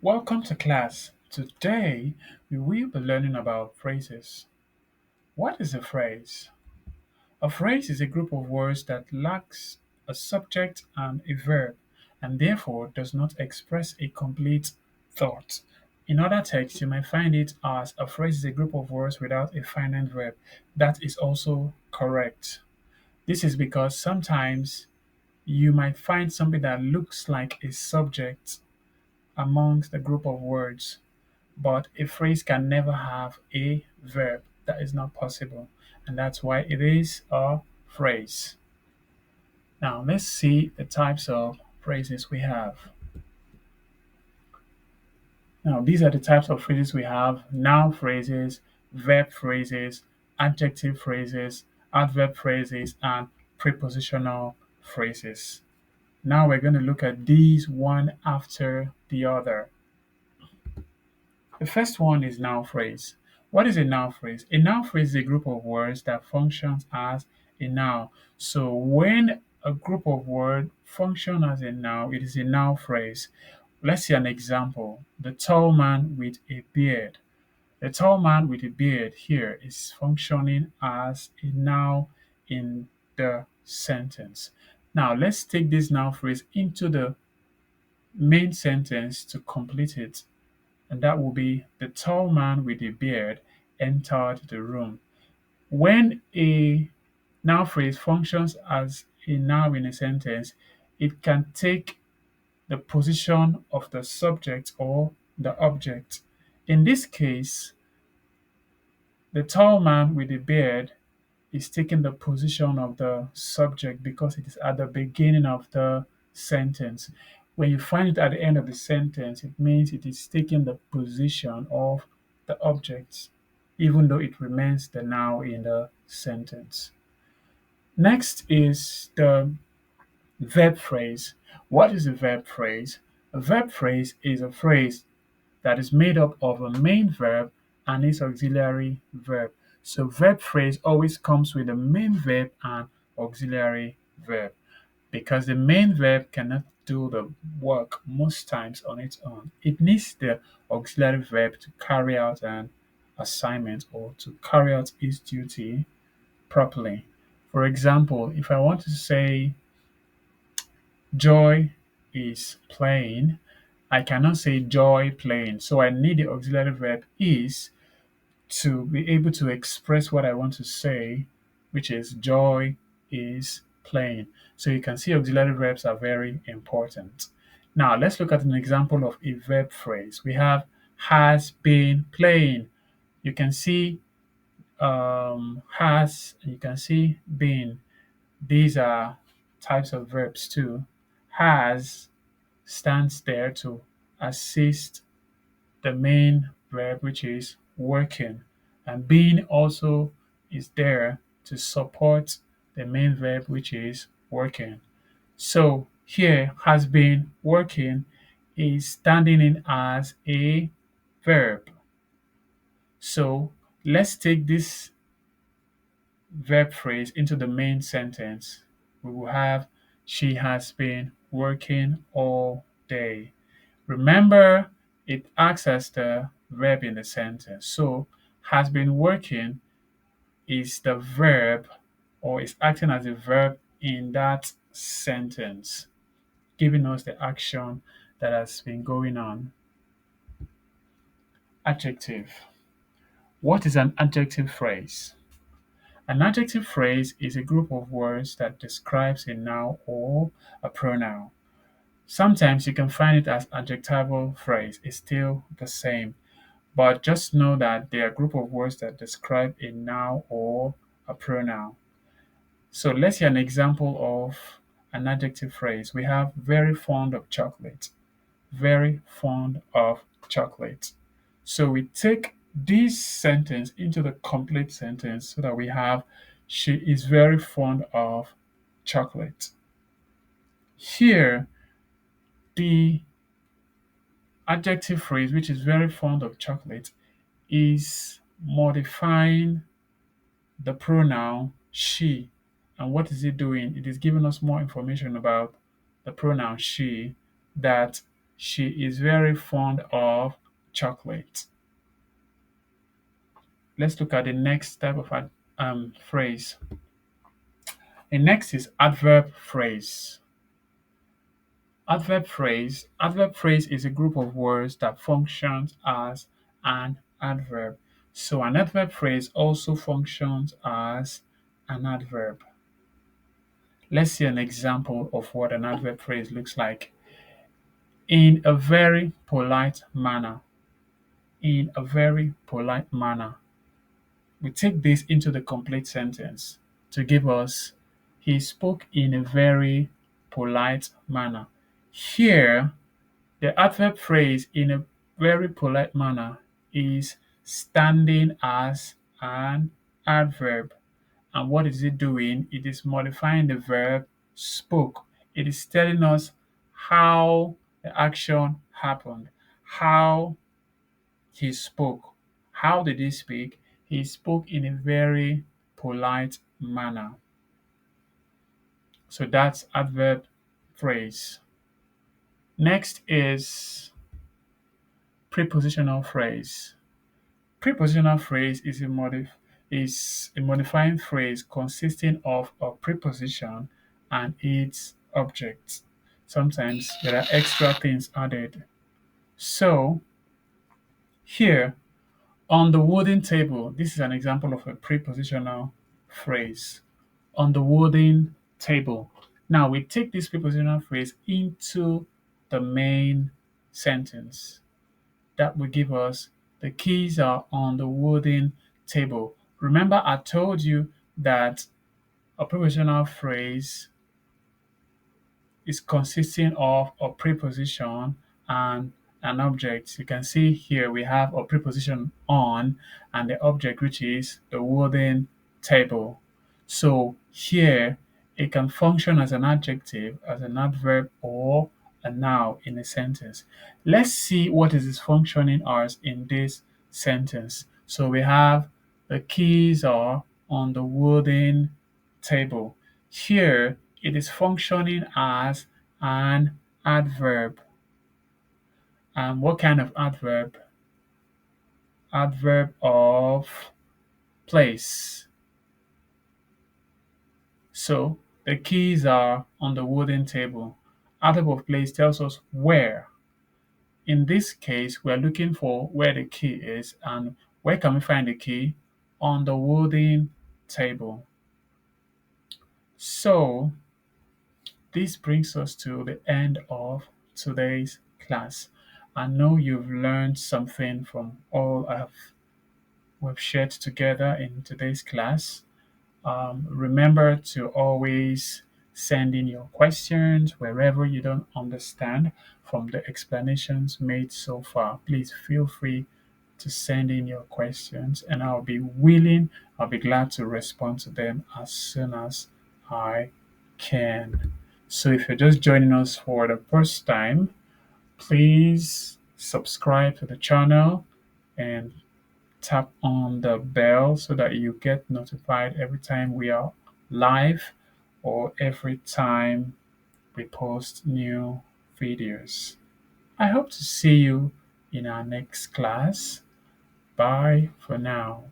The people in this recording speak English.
Welcome to class. Today we will be learning about phrases. What is a phrase? A phrase is a group of words that lacks a subject and a verb and therefore does not express a complete thought. In other texts, you might find it as a phrase is a group of words without a finite verb. That is also correct. This is because sometimes you might find something that looks like a subject amongst a group of words, but a phrase can never have a verb. That is not possible. And that's why it is a phrase. Now, let's see the types of phrases we have. Now, these are the types of phrases we have: noun phrases, verb phrases, adjective phrases, adverb phrases, and prepositional phrases. Now, we're going to look at these one after the other. The first one is noun phrase. What is a noun phrase? A noun phrase is a group of words that functions as a noun. So when a group of words function as a noun, it is a noun phrase. Let's see an example. The tall man with a beard. The tall man with a beard here is functioning as a noun in the sentence. Now let's take this noun phrase into the main sentence to complete it, and that will be the tall man with a beard entered the room. When a noun phrase functions as a noun in a sentence, it can take the position of the subject or the object. In this case, the tall man with a beard is taking the position of the subject because it is at the beginning of the sentence. When you find it at the end of the sentence, it means it is taking the position of the object, even though it remains the noun in the sentence. Next is the verb phrase. What is a verb phrase? A verb phrase is a phrase that is made up of a main verb and its auxiliary verb. So verb phrase always comes with a main verb and auxiliary verb because the main verb cannot do the work most times on its own. It needs the auxiliary verb to carry out an assignment or to carry out its duty properly. For example, if I want to say Joy is playing, I cannot say joy playing. So I need the auxiliary verb is to be able to express what I want to say, which is joy is playing. So you can see auxiliary verbs are very important. Now let's look at an example of a verb phrase. We have has been playing. You can see has, you can see been. These are types of verbs too. Has stands there to assist the main verb, which is working, and being also is there to support the main verb, which is working. So here, has been working is standing in as a verb. So let's take this verb phrase into the main sentence. We will have she has been working all day. Remember, it acts as the verb in the sentence. So, has been working is the verb or is acting as a verb in that sentence, giving us the action that has been going on. Adjective. What is an adjective phrase? An adjective phrase is a group of words that describes a noun or a pronoun. Sometimes you can find it as adjectival phrase. It's still the same. But just know that they are a group of words that describe a noun or a pronoun. So let's hear an example of an adjective phrase. We have very fond of chocolate. Very fond of chocolate. So we take this sentence into the complete sentence so that we have she is very fond of chocolate. Here, the adjective phrase, which is very fond of chocolate, is modifying the pronoun she. And what is it doing? It is giving us more information about the pronoun she, that She is very fond of chocolate. Let's look at the next type of phrase. The next is adverb phrase. Adverb phrase is a group of words that functions as an adverb. So an adverb phrase also functions as an adverb. Let's see an example of what an adverb phrase looks like. In a very polite manner. In a very polite manner. We take this into the complete sentence to give us he spoke in a very polite manner. Here, the adverb phrase in a very polite manner is standing as an adverb. And what is it doing? It is modifying the verb spoke. It is telling us how the action happened, how he spoke. How did he speak? He spoke in a very polite manner. So that's adverb phrase. Next is prepositional phrase. Prepositional phrase is a modifying phrase consisting of a preposition and its object. Sometimes there are extra things added. So here on the wooden table, this is an example of a prepositional phrase. On the wooden table. Now we take this prepositional phrase into the main sentence. That will give us the keys are on the wooden table. Remember, I told you that a prepositional phrase is consisting of a preposition and an object. You can see here we have a preposition on and the object, which is the wooden table. So here it can function as an adjective, as an adverb, or a noun in a sentence. Let's see what is its functioning as in this sentence. So we have the keys are on the wooden table. Here it is functioning as an adverb. And what kind of adverb? Adverb of place. So the keys are on the wooden table. Adverb of place tells us where. In this case, we're looking for where the key is. And where can we find the key? On the wooden table. So this brings us to the end of today's class. I know you've learned something from all we've shared together in today's class. Remember to always send in your questions wherever you don't understand from the explanations made so far. Please feel free to send in your questions, and I'll be glad to respond to them as soon as I can. So, if you're just joining us for the first time, please subscribe to the channel and tap on the bell so that you get notified every time we are live or every time we post new videos. I hope to see you in our next class. Bye for now.